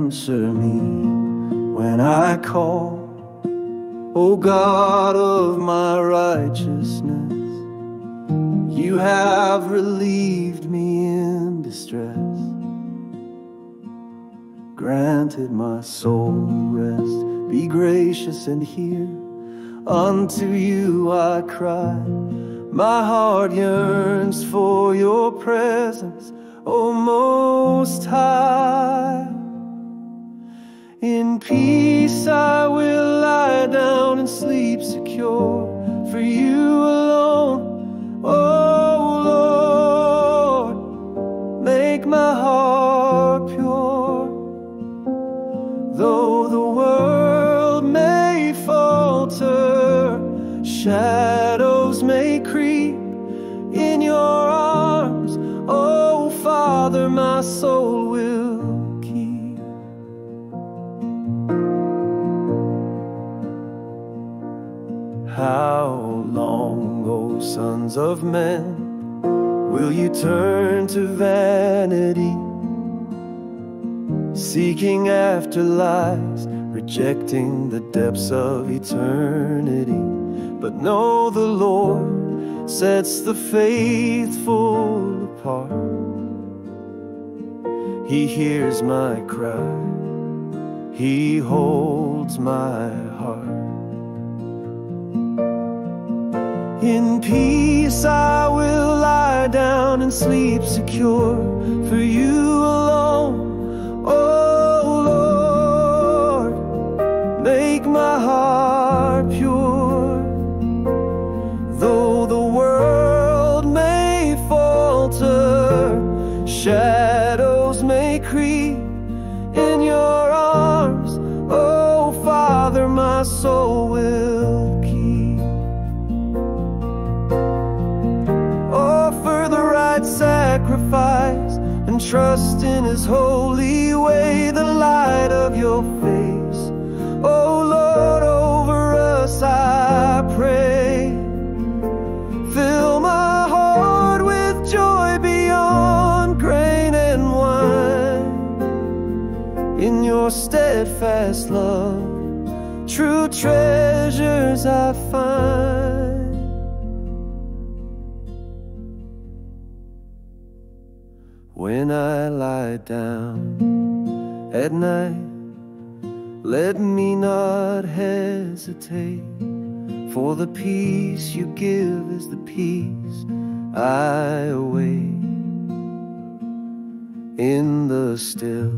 answer me when I call. O God of my righteousness, you have relieved me in distress, granted my soul rest. Be gracious and hear, unto you I cry. My heart yearns for your presence, O Most High. In peace I will lie down and sleep secure, for you alone, O Lord, make my heart pure. Though the world may falter, shadows may creep, in your arms, oh Father, my soul will keep. How long, O sons of men, will you turn to vanity, seeking after lies, rejecting the depths of eternity? But know the Lord sets the faithful apart. He hears my cry, He holds my heart. In peace I will lie down and sleep secure, for you alone, oh Lord, make my heart pure. Though the world may falter, shadows may creep, in your arms, oh Father, my soul will keep. Offer the right sacrifice and trust in His holy way, the light of your face, oh Lord, over us I pray. Fill my heart with joy beyond grain and wine. In your steadfast love, true treasures I find. When I lie down at night, let me not hesitate, for the peace you give is the peace I await. In the still,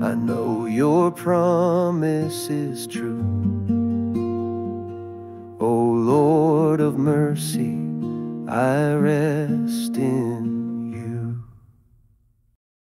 I know your promise is true. O Lord of mercy, I rest in